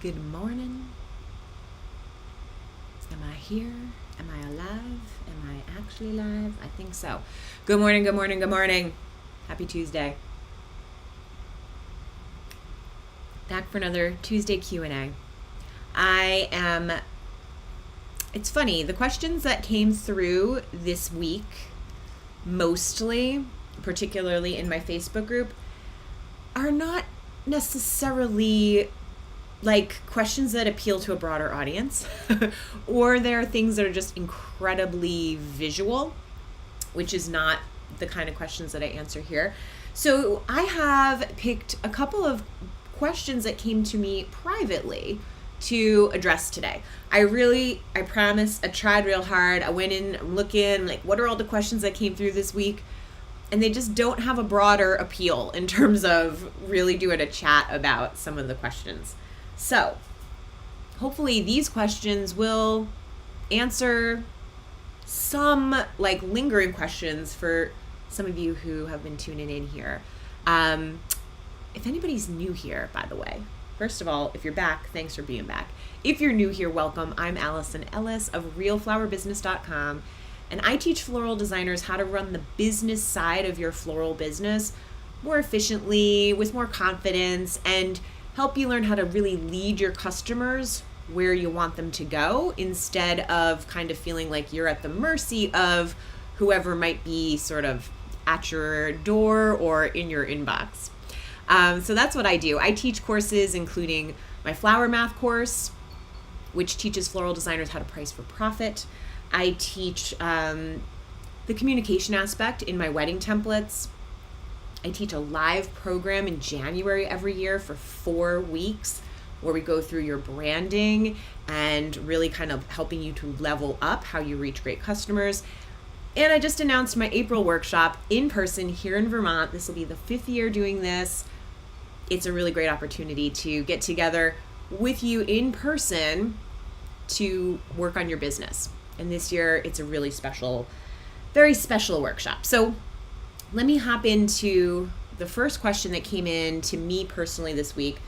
Good morning. Am I here? Am I alive? Am I actually live? I think so. Good morning, good morning, good morning. Happy Tuesday. Back for another Tuesday Q&A. It's funny, the questions that came through this week, mostly, particularly in my Facebook group, are not necessarily like questions that appeal to a broader audience, or there are things that are just incredibly visual, which is not the kind of questions that I answer here. So I have picked a couple of questions that came to me privately to address today. I promise, I tried real hard. I went in, I'm looking, like, what are all the questions that came through this week? And they just don't have a broader appeal in terms of really doing a chat about some of the questions. So hopefully these questions will answer some like lingering questions for some of you who have been tuning in here. If anybody's new here, by the way, first of all, if you're back, thanks for being back. If you're new here, welcome. I'm Alison Ellis of realflowerbusiness.com, and I teach floral designers how to run the business side of your floral business more efficiently, with more confidence, and help you learn how to really lead your customers where you want them to go, instead of kind of feeling like you're at the mercy of whoever might be sort of at your door or in your inbox. So that's what I do. I teach courses including my flower math course, which teaches floral designers how to price for profit. I teach the communication aspect in my wedding templates. I teach a live program in January every year for 4 weeks where we go through your branding and really kind of helping you to level up how you reach great customers. And I just announced my April workshop in person here in Vermont. This will be the 5th year doing this. It's a really great opportunity to get together with you in person to work on your business. And this year it's a really special, very special workshop. So let me hop into the first question that came in to me personally this week.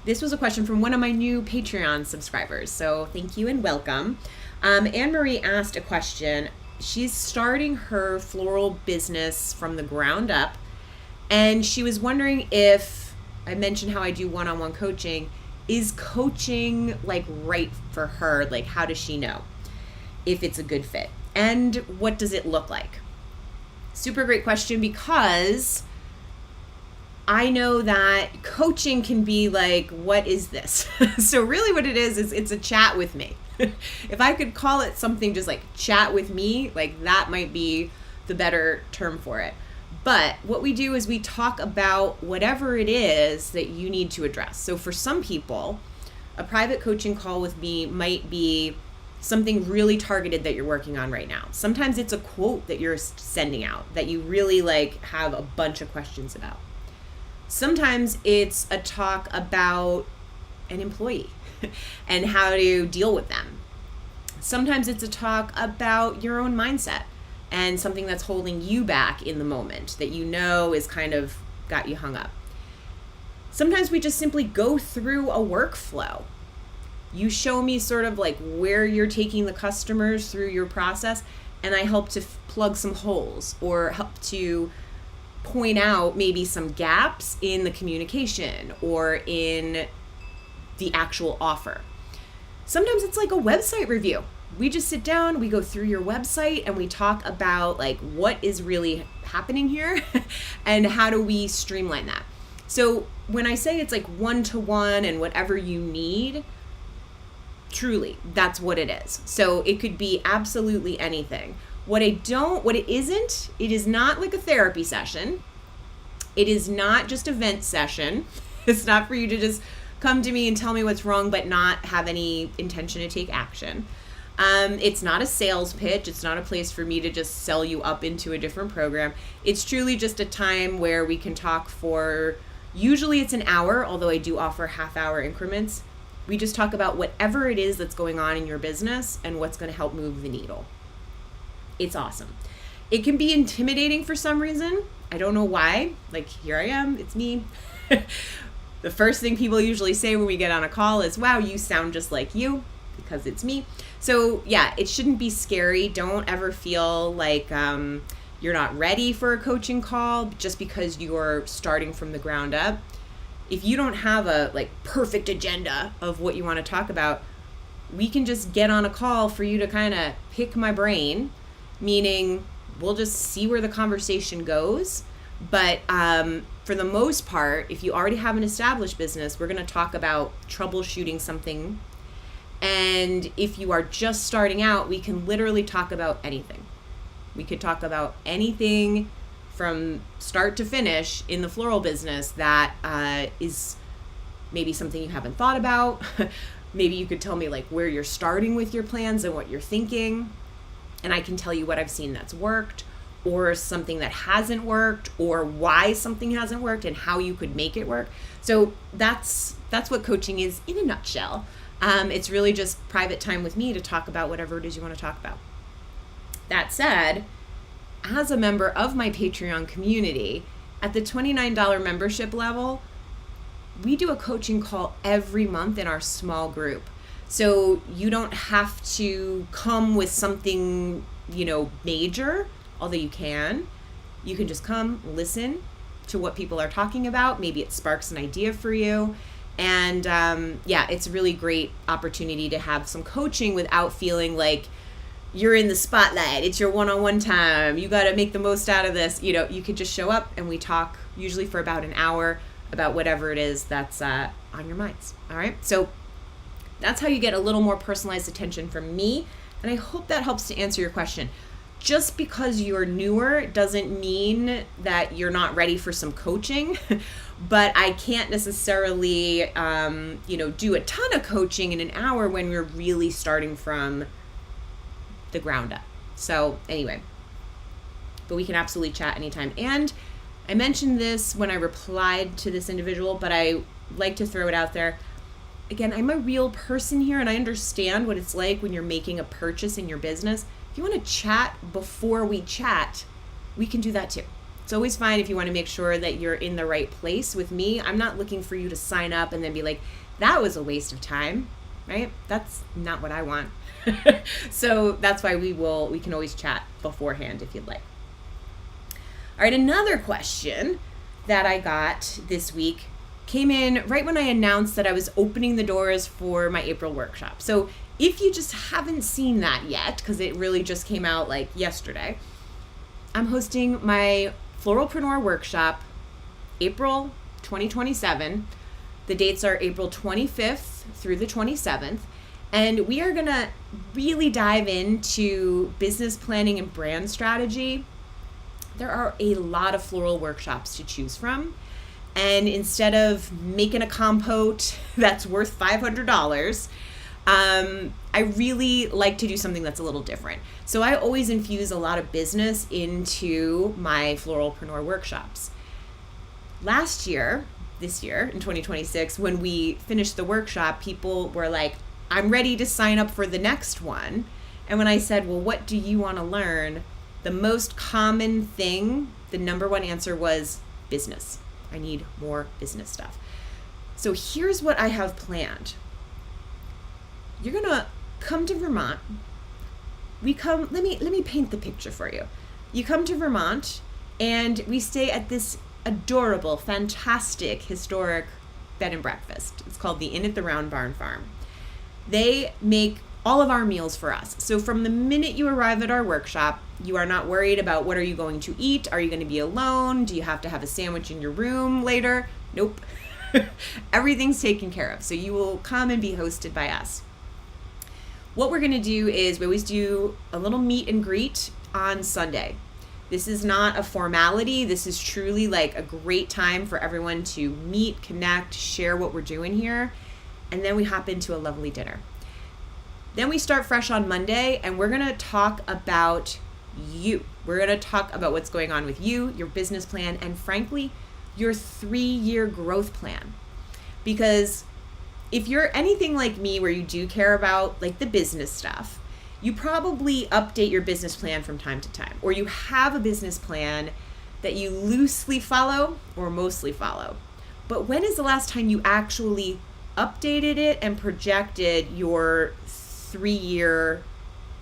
This was a question from one of my new Patreon subscribers. So thank you and welcome. Anne-Marie asked a question. She's starting her floral business from the ground up, and she was wondering if I mentioned how I do one-on-one coaching. Is coaching like right for her? Like, how does she know if it's a good fit? And what does it look like? Super great question, because I know that coaching can be like, what is this? So really what it is it's a chat with me. If I could call it something just like chat with me, like that might be the better term for it. But what we do is we talk about whatever it is that you need to address. So for some people, a private coaching call with me might be something really targeted that you're working on right now. Sometimes it's a quote that you're sending out that you really like have a bunch of questions about. Sometimes it's a talk about an employee and how to deal with them. Sometimes it's a talk about your own mindset and something that's holding you back in the moment that you know is kind of got you hung up. Sometimes we just simply go through a workflow. You show me sort of like where you're taking the customers through your process, and I help to plug some holes or help to point out maybe some gaps in the communication or in the actual offer. Sometimes it's like a website review. We just sit down, we go through your website, and we talk about like what is really happening here and how do we streamline that. So when I say it's like one-to-one and whatever you need, truly, that's what it is. So it could be absolutely anything. What it is not like a therapy session. It is not just a vent session. It's not for you to just come to me and tell me what's wrong, but not have any intention to take action. It's not a sales pitch. It's not a place for me to just sell you up into a different program. It's truly just a time where we can talk for, usually it's an hour, although I do offer half-hour increments. We just talk about whatever it is that's going on in your business and what's going to help move the needle. It's awesome. It can be intimidating for some reason. I don't know why. Like, here I am. It's me. The first thing people usually say when we get on a call is, wow, you sound just like you, because it's me. So yeah, it shouldn't be scary. Don't ever feel like you're not ready for a coaching call just because you're starting from the ground up. If you don't have a perfect agenda of what you want to talk about, we can just get on a call for you to kind of pick my brain, meaning we'll just see where the conversation goes. But for the most part, if you already have an established business, we're going to talk about troubleshooting something. And if you are just starting out, we can literally talk about anything. We could talk about anything from start to finish in the floral business that is maybe something you haven't thought about. Maybe you could tell me where you're starting with your plans and what you're thinking. And I can tell you what I've seen that's worked, or something that hasn't worked, or why something hasn't worked and how you could make it work. So that's what coaching is in a nutshell. It's really just private time with me to talk about whatever it is you want to talk about. That said, as a member of my Patreon community, at the $29 membership level, we do a coaching call every month in our small group. So you don't have to come with something, major, although you can. You can just come, listen to what people are talking about. Maybe it sparks an idea for you. And it's a really great opportunity to have some coaching without feeling like you're in the spotlight. It's your one-on-one time. You got to make the most out of this. You could just show up and we talk usually for about an hour about whatever it is that's on your minds. All right. So that's how you get a little more personalized attention from me. And I hope that helps to answer your question. Just because you're newer doesn't mean that you're not ready for some coaching, but I can't necessarily, do a ton of coaching in an hour when we're really starting from the ground up. So anyway, but we can absolutely chat anytime. And I mentioned this when I replied to this individual, but I like to throw it out there. Again, I'm a real person here, and I understand what it's like when you're making a purchase in your business. If you want to chat before we chat, we can do that too. It's always fine if you want to make sure that you're in the right place with me. I'm not looking for you to sign up and then be like, that was a waste of time, right? That's not what I want. So that's why we can always chat beforehand if you'd like. All right, another question that I got this week came in right when I announced that I was opening the doors for my April workshop. So if you just haven't seen that yet, because it really just came out yesterday, I'm hosting my Floralpreneur Workshop, April 2027. The dates are April 25th through the 27th. And we are going to really dive into business planning and brand strategy. There are a lot of floral workshops to choose from. And instead of making a compote that's worth $500, I really like to do something that's a little different. So I always infuse a lot of business into my Floralpreneur workshops. This year, in 2026, when we finished the workshop, people were like, I'm ready to sign up for the next one. And when I said, well, what do you want to learn? The most common thing, the number one answer was business. I need more business stuff. So here's what I have planned. You're going to come to Vermont. Let me paint the picture for you. You come to Vermont and we stay at this adorable, fantastic, historic bed and breakfast. It's called the Inn at the Round Barn Farm. They make all of our meals for us. So from the minute you arrive at our workshop, you are not worried about what are you going to eat? Are you going to be alone? Do you have to have a sandwich in your room later? Nope. Everything's taken care of. So you will come and be hosted by us. What we're going to do is we always do a little meet and greet on Sunday. This is not a formality. This is truly a great time for everyone to meet, connect, share what we're doing here. And then we hop into a lovely dinner. Then we start fresh on Monday, and we're going to talk about you. We're going to talk about what's going on with you, your business plan, and frankly, your 3-year growth plan. Because if you're anything like me where you do care about the business stuff, you probably update your business plan from time to time, or you have a business plan that you loosely follow or mostly follow. but when is the last time you actually updated it and projected your 3-year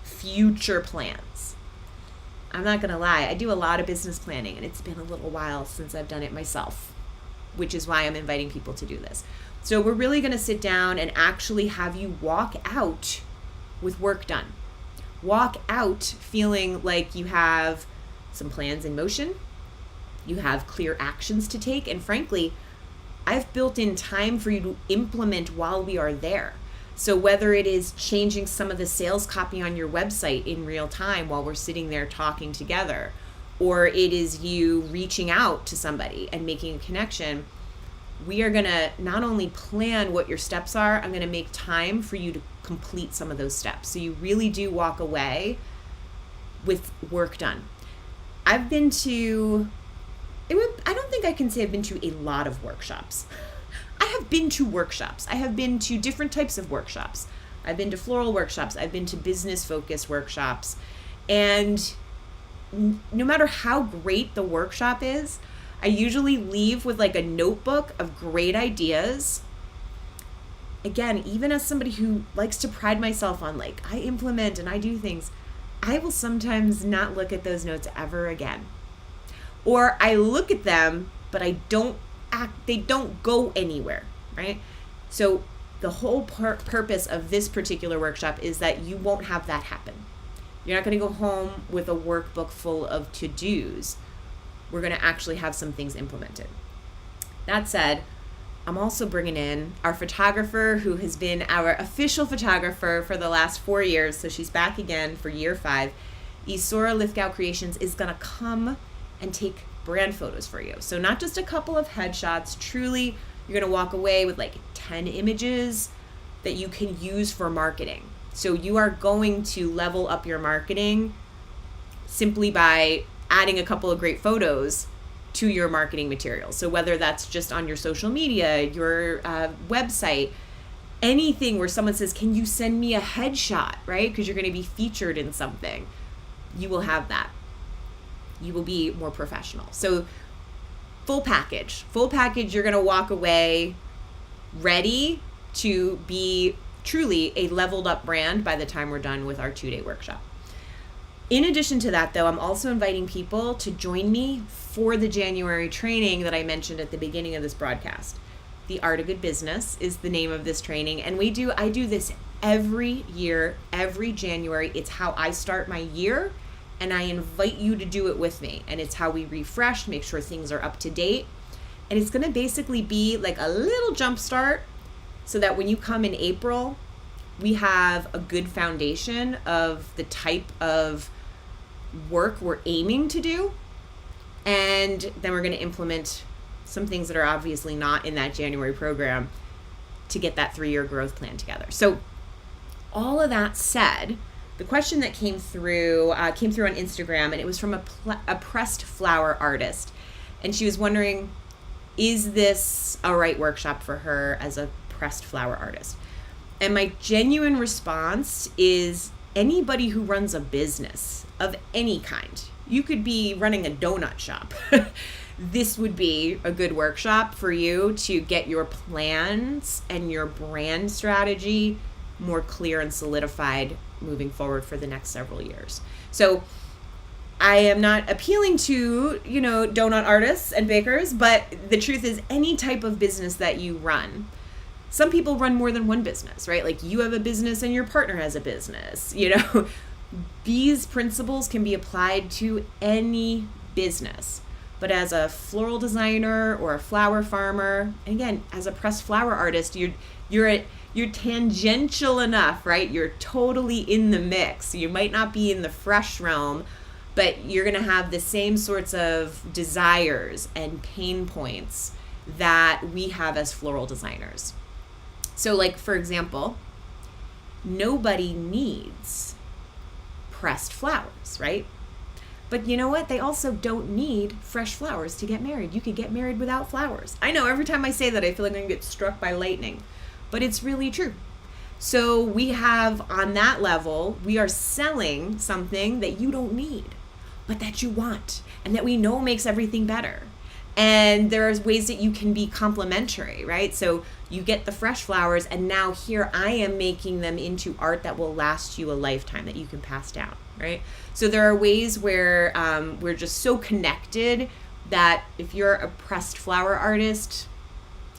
future plans? I'm not gonna lie, I do a lot of business planning, and it's been a little while since I've done it myself, which is why I'm inviting people to do this. So we're really gonna sit down and actually have you walk out with work done. Walk out feeling like you have some plans in motion, you have clear actions to take, and frankly, I've built in time for you to implement while we are there. So whether it is changing some of the sales copy on your website in real time while we're sitting there talking together, or it is you reaching out to somebody and making a connection, we are gonna not only plan what your steps are, I'm gonna make time for you to complete some of those steps. So you really do walk away with work done. I've been to, I don't think I can say I've been to a lot of workshops. I have been to workshops. I have been to different types of workshops. I've been to floral workshops. I've been to business focused workshops. And no matter how great the workshop is, I usually leave with like a notebook of great ideas. Again, even as somebody who likes to pride myself on like, I implement and I do things, I will sometimes not look at those notes ever again. Or I look at them, but they don't go anywhere, right? So the whole purpose of this particular workshop is that you won't have that happen. You're not going to go home with a workbook full of to-dos. We're going to actually have some things implemented. That said, I'm also bringing in our photographer who has been our official photographer for the last 4 years. So she's back again for year 5. Isora Lithgow Creations is going to come and take brand photos for you. So not just a couple of headshots, truly you're going to walk away with like 10 images that you can use for marketing. So you are going to level up your marketing simply by adding a couple of great photos to your marketing materials. So whether that's just on your social media, your website, anything where someone says, can you send me a headshot, right? Because you're going to be featured in something. You will have that. You will be more professional. So full package, you're going to walk away ready to be truly a leveled up brand by the time we're done with our 2-day workshop. In addition to that, though, I'm also inviting people to join me for the January training that I mentioned at the beginning of this broadcast. The Art of Good Business is the name of this training, and I do this every year, every January. It's how I start my year, and I invite you to do it with me. And it's how we refresh, make sure things are up to date. And it's going to basically be like a little jump start so that when you come in April, we have a good foundation of the type of work we're aiming to do. And then we're going to implement some things that are obviously not in that January program to get that 3-year growth plan together. So all of that said, the question that came through on Instagram, and it was from a pressed flower artist. And she was wondering, is this a right workshop for her as a pressed flower artist? And my genuine response is anybody who runs a business of any kind, you could be running a donut shop. This would be a good workshop for you to get your plans and your brand strategy more clear and solidified moving forward for the next several years. So I am not appealing to, donut artists and bakers, but the truth is any type of business that you run. Some people run more than one business, right? Like you have a business and your partner has a business, These principles can be applied to any business. But as a floral designer or a flower farmer, and again, as a pressed flower artist, you're tangential enough, right? You're totally in the mix. You might not be in the fresh realm, but you're going to have the same sorts of desires and pain points that we have as floral designers. So like, for example, nobody needs pressed flowers, right? But you know what? They also don't need fresh flowers to get married. You could get married without flowers. I know every time I say that, I feel like I'm going to get struck by lightning, but it's really true. So we have, on that level, we are selling something that you don't need, but that you want, and that we know makes everything better. And there are ways that you can be complementary, right? So you get the fresh flowers, and now here I am making them into art that will last you a lifetime, that you can pass down, right? So there are ways where we're just so connected that if you're a pressed flower artist,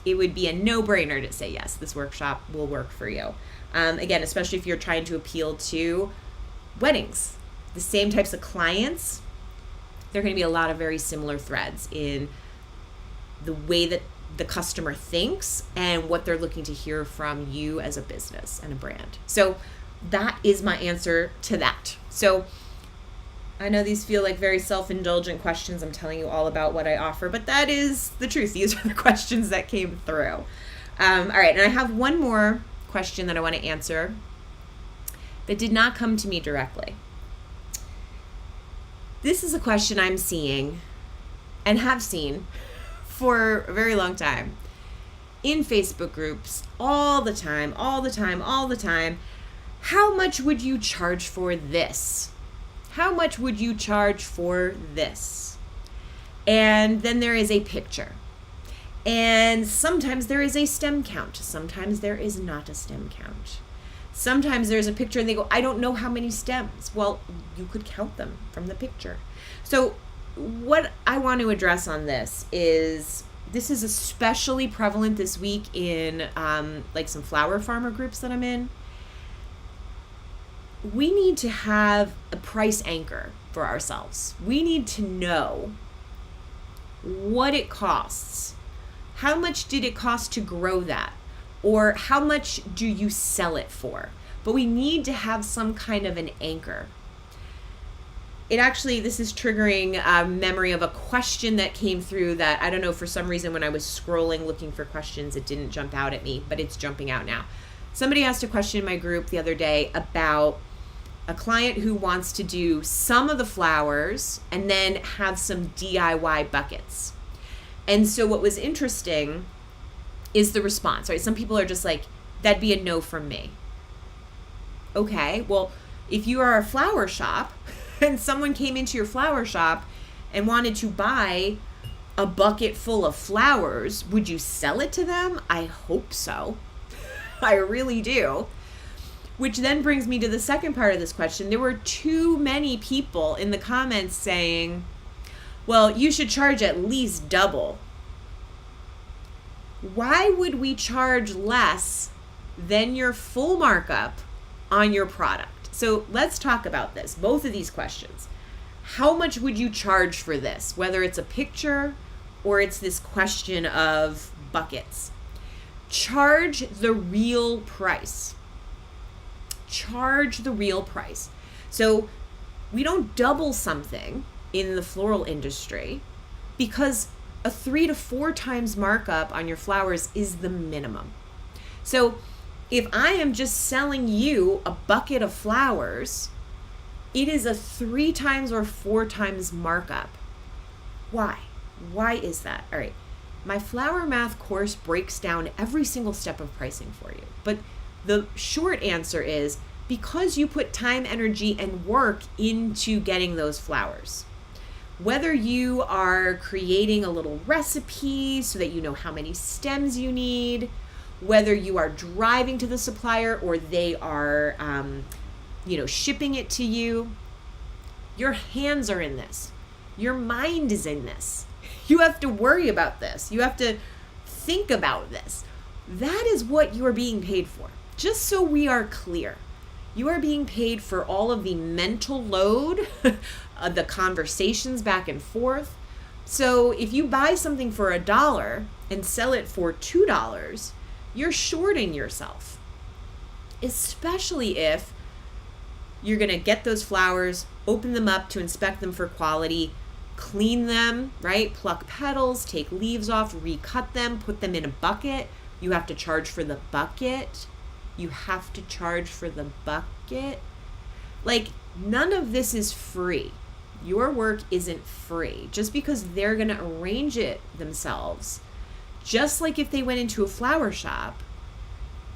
it would be a no-brainer to say, yes, this workshop will work for you. Again, especially if you're trying to appeal to weddings. The same types of clients, there are going to be a lot of very similar threads in the way that the customer thinks and what they're looking to hear from you as a business and a brand. So that is my answer to that. So I know these feel like very self-indulgent questions. I'm telling you all about what I offer, but that is the truth. These are the questions that came through. All right, and I have one more question that I want to answer that did not come to me directly. This is a question I'm seeing and have seen for a very long time in Facebook groups all the time. How much would you charge for this? How much would you charge for this? And then there is a picture. And sometimes there is a stem count. Sometimes there is not a stem count. Sometimes there's a picture and they go, I don't know how many stems. Well, you could count them from the picture. So what I want to address on this is especially prevalent this week in like some flower farmer groups that I'm in. We need to have a price anchor for ourselves. We need to know what it costs. How much did it cost to grow that? Or how much do you sell it for? But we need to have some kind of an anchor. This is triggering a memory of a question that came through that, I don't know, for some reason when I was scrolling looking for questions, it didn't jump out at me, but it's jumping out now. Somebody asked a question in my group the other day about a client who wants to do some of the flowers and then have some DIY buckets. And so what was interesting is the response, right? Some people are just like, that'd be a no from me. Okay, well, if you are a flower shop and someone came into your flower shop and wanted to buy a bucket full of flowers, would you sell it to them? I hope so. I really do. Which then brings me to the second part of this question. There were too many people in the comments saying, well, you should charge at least double. Why would we charge less than your full markup on your product? So let's talk about this, both of these questions. How much would you charge for this, whether it's a picture or it's this question of buckets? Charge the real price. Charge the real price. So we don't double something in the floral industry because a 3 to 4 times markup on your flowers is the minimum. So if I am just selling you a bucket of flowers, it is a 3 times or 4 times markup. Why? Why is that? All right. My flower math course breaks down every single step of pricing for you. But the short answer is because you put time, energy, and work into getting those flowers. Whether you are creating a little recipe so that you know how many stems you need, whether you are driving to the supplier or they are, shipping it to you, your hands are in this. Your mind is in this. You have to worry about this. You have to think about this. That is what you are being paid for. Just so we are clear, you are being paid for all of the mental load, the conversations back and forth. So if you buy something for $1 and sell it for $2, you're shorting yourself, especially if you're going to get those flowers, open them up to inspect them for quality, clean them, right? Pluck petals, take leaves off, recut them, put them in a bucket. You have to charge for the bucket. You have to charge for the bucket. Like, none of this is free. Your work isn't free just because they're going to arrange it themselves. Just like if they went into a flower shop,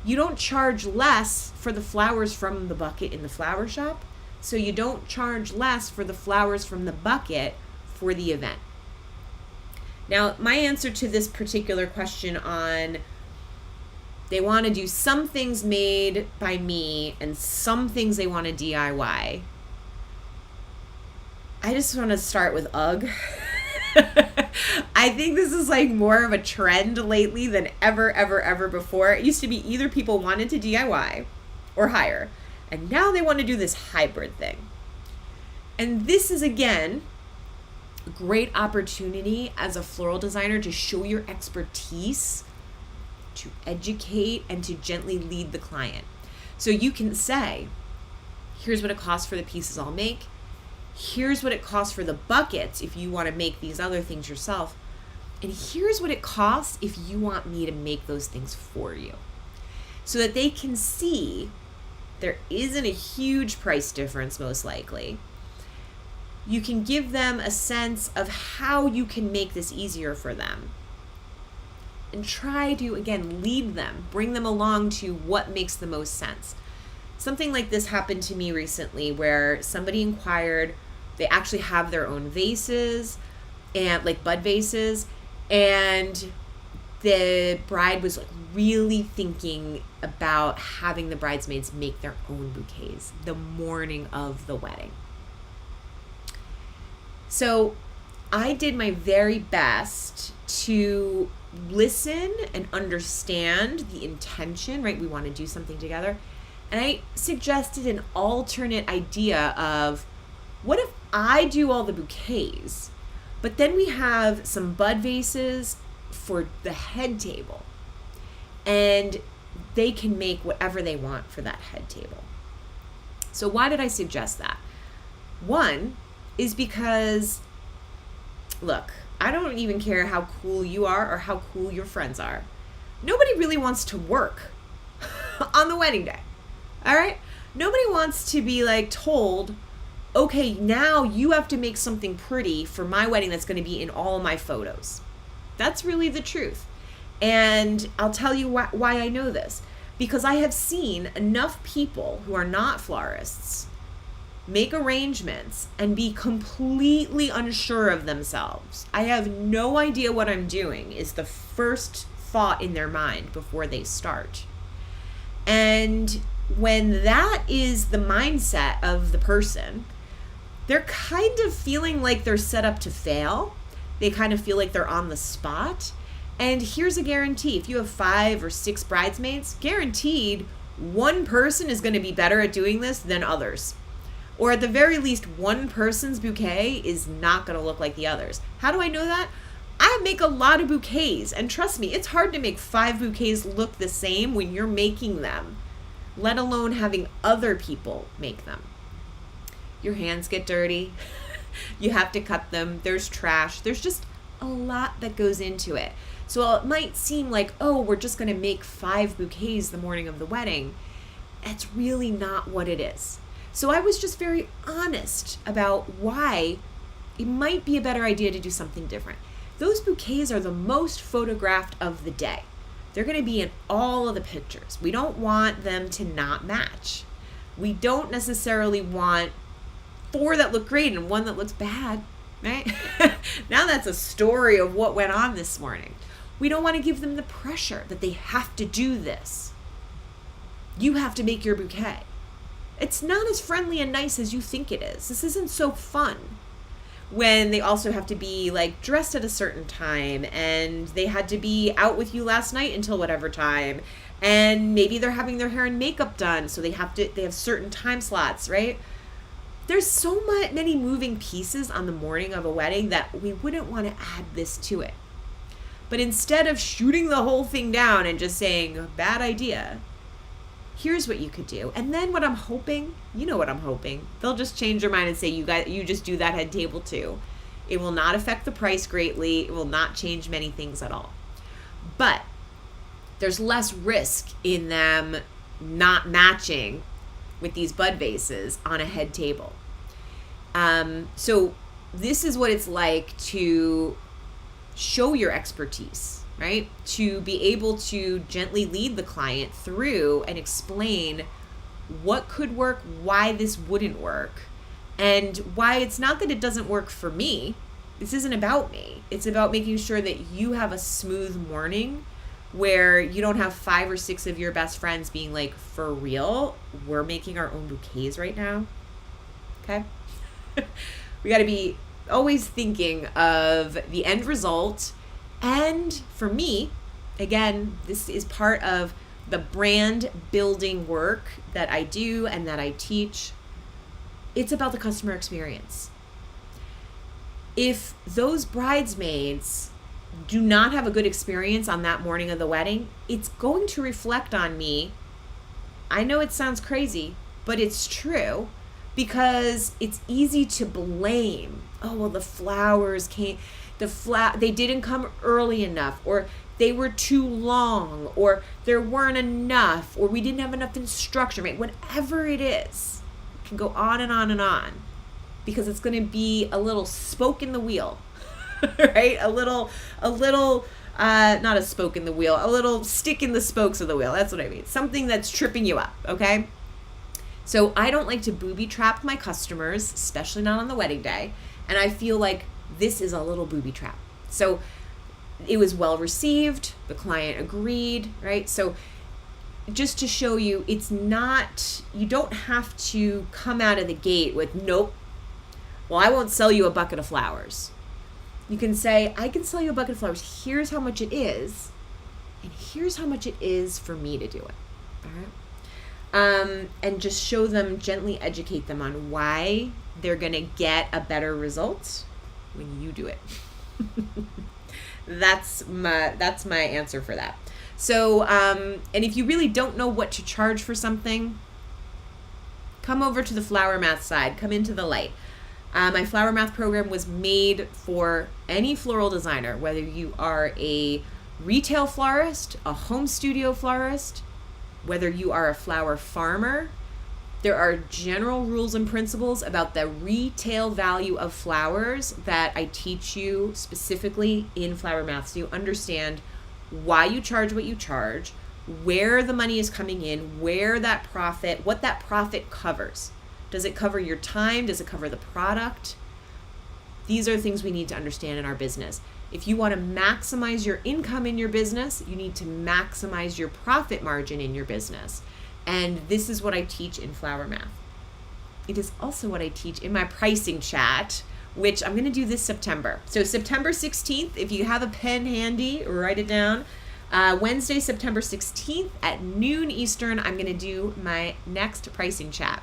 you don't charge less for the flowers from the bucket in the flower shop, so you don't charge less for the flowers from the bucket for the event. Now, my answer to this particular question on they want to do some things made by me and some things they want to DIY. I just want to start with ugh. I think this is like more of a trend lately than ever before. It used to be either people wanted to DIY or hire, and now they want to do this hybrid thing. And this is, again, a great opportunity as a floral designer to show your expertise, to educate, and to gently lead the client. So you can say, here's what it costs for the pieces I'll make. Here's what it costs for the buckets if you want to make these other things yourself. And here's what it costs if you want me to make those things for you. So that they can see there isn't a huge price difference, most likely. You can give them a sense of how you can make this easier for them. And try to, again, lead them, bring them along to what makes the most sense. Something like this happened to me recently where somebody inquired, they actually have their own vases, and like bud vases, and the bride was like really thinking about having the bridesmaids make their own bouquets the morning of the wedding. So I did my very best to listen and understand the intention, right? We want to do something together. And I suggested an alternate idea of, what if I do all the bouquets, but then we have some bud vases for the head table, and they can make whatever they want for that head table. So why did I suggest that? One is because, look, I don't even care how cool you are or how cool your friends are. Nobody really wants to work on the wedding day. All right? Nobody wants to be like told, okay, now you have to make something pretty for my wedding that's going to be in all of my photos. That's really the truth. And I'll tell you why I know this. Because I have seen enough people who are not florists make arrangements and be completely unsure of themselves. I have no idea what I'm doing is the first thought in their mind before they start. And when that is the mindset of the person, they're kind of feeling like they're set up to fail. They kind of feel like they're on the spot. And here's a guarantee. If you have 5 or 6 bridesmaids, guaranteed one person is going to be better at doing this than others. Or at the very least, one person's bouquet is not going to look like the others. How do I know that? I make a lot of bouquets. And trust me, it's hard to make 5 bouquets look the same when you're making them, let alone having other people make them. Your hands get dirty. You have to cut them. There's trash. There's just a lot that goes into it. So it might seem like, oh, we're just going to make 5 bouquets the morning of the wedding. That's really not what it is. So I was just very honest about why it might be a better idea to do something different. Those bouquets are the most photographed of the day. They're going to be in all of the pictures. We don't want them to not match. We don't necessarily want 4 that look great and 1 that looks bad, right? Now that's a story of what went on this morning. We don't want to give them the pressure that they have to do this. You have to make your bouquet. It's not as friendly and nice as you think it is. This isn't so fun. When they also have to be like dressed at a certain time, and they had to be out with you last night until whatever time, and maybe they're having their hair and makeup done, so they have certain time slots, right? There's so many moving pieces on the morning of a wedding that we wouldn't want to add this to it. But instead of shooting the whole thing down and just saying, bad idea, here's what you could do. And then what I'm hoping, you know what I'm hoping, they'll just change their mind and say, you just do that head table too. It will not affect the price greatly. It will not change many things at all. But there's less risk in them not matching with these bud vases on a head table. So this is what it's like to show your expertise, right? To be able to gently lead the client through and explain what could work, why this wouldn't work, and why it's not that it doesn't work for me, This isn't about me. It's about making sure that you have a smooth morning where you don't have 5 or 6 of your best friends being like, for real, we're making our own bouquets right now. Okay? We got to be always thinking of the end result. And for me, again, this is part of the brand building work that I do and that I teach. It's about the customer experience. If those bridesmaids do not have a good experience on that morning of the wedding, it's going to reflect on me. I know it sounds crazy, but it's true, because it's easy to blame. Oh, well, the flowers came, they didn't come early enough, or they were too long, or there weren't enough, or we didn't have enough instruction, right? Whatever it is, it can go on and on and on, because it's going to be a little spoke in the wheel. Right? A little, not a spoke in the wheel, a little stick in the spokes of the wheel. That's what I mean. Something that's tripping you up. Okay. So I don't like to booby trap my customers, especially not on the wedding day. And I feel like this is a little booby trap. So it was well received. The client agreed, right? So just to show you, it's not, you don't have to come out of the gate with, nope, well, I won't sell you a bucket of flowers. You can say, I can sell you a bucket of flowers. Here's how much it is. And here's how much it is for me to do it. All right. And just show them, gently educate them on why they're going to get a better result when you do it. That's my answer for that. So, and if you really don't know what to charge for something, come over to the flower math side, come into the light. My flower math program was made for any floral designer, whether you are a retail florist, a home studio florist, whether you are a flower farmer. There are general rules and principles about the retail value of flowers that I teach you specifically in flower math, so you understand why you charge what you charge, where the money is coming in, where that profit, what that profit covers. Does it cover your time? Does it cover the product? These are things we need to understand in our business. If you want to maximize your income in your business, you need to maximize your profit margin in your business. And this is what I teach in flower math. It is also what I teach in my pricing chat, which I'm going to do this September. So September 16th, if you have a pen handy, write it down. Wednesday, September 16th at noon Eastern, I'm going to do my next pricing chat.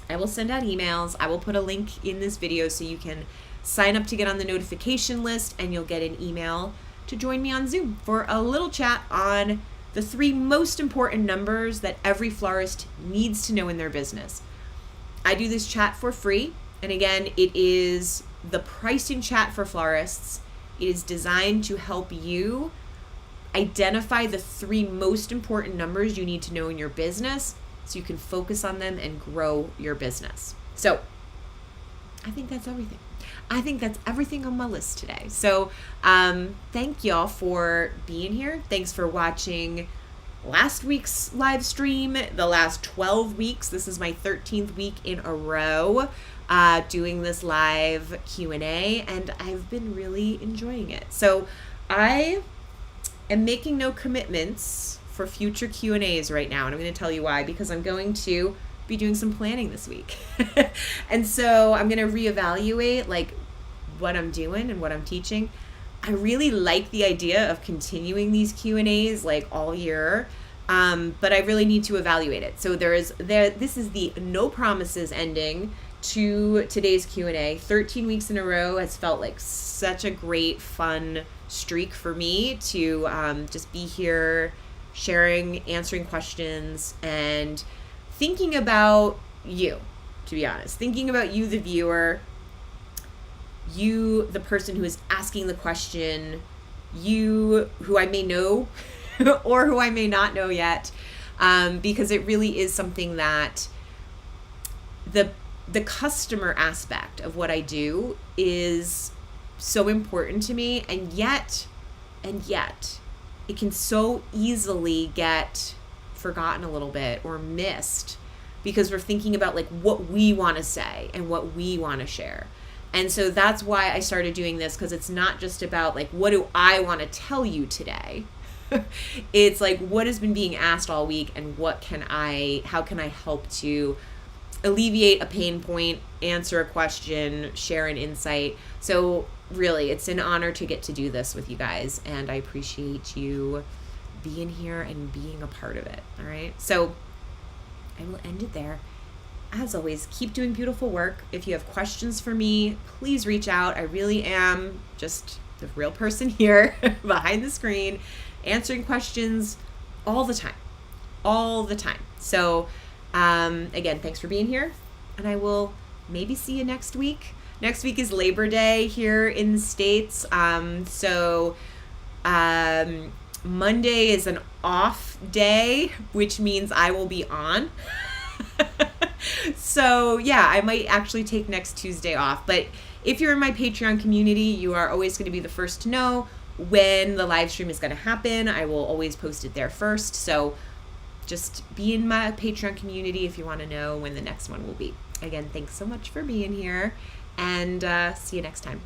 I will send out emails. I will put a link in this video so you can sign up to get on the notification list, and you'll get an email to join me on Zoom for a little chat on the 3 most important numbers that every florist needs to know in their business. I do this chat for free. And again, it is the pricing chat for florists. It is designed to help you identify the 3 most important numbers you need to know in your business, so you can focus on them and grow your business. So I think that's everything. I think that's everything on my list today. So thank y'all for being here. Thanks for watching last week's live stream, the last 12 weeks. This is my 13th week in a row doing this live Q&A, and I've been really enjoying it. So I am making no commitments for future Q&As right now, and I'm going to tell you why, because I'm going to be doing some planning this week. And so I'm going to reevaluate like what I'm doing and what I'm teaching. I really like the idea of continuing these Q&As like all year, but I really need to evaluate it. So this is the no promises ending to today's Q&A. 13 weeks in a row has felt like such a great, fun streak for me to just be here sharing, answering questions, and thinking about you, to be honest. Thinking about you, the viewer, you, the person who is asking the question, you, who I may know or who I may not know yet, because it really is something that the customer aspect of what I do is so important to me, and yet, it can so easily get forgotten a little bit or missed because we're thinking about like what we want to say and what we want to share. And so that's why I started doing this, because it's not just about like, what do I want to tell you today? It's like, what has been being asked all week, and how can I help to alleviate a pain point, answer a question, share an insight. So really, it's an honor to get to do this with you guys, and I appreciate you being here and being a part of it. All right. So I will end it there. As always, keep doing beautiful work. If you have questions for me, please reach out. I really am just the real person here behind the screen, answering questions all the time. So again, thanks for being here, and I will maybe see you next week. Next week is Labor Day here in the States. Monday is an off day, which means I will be on. So yeah, I might actually take next Tuesday off. But if you're in my Patreon community, you are always going to be the first to know when the live stream is going to happen. I will always post it there first. So just be in my Patreon community if you want to know when the next one will be. Again, thanks so much for being here, and see you next time.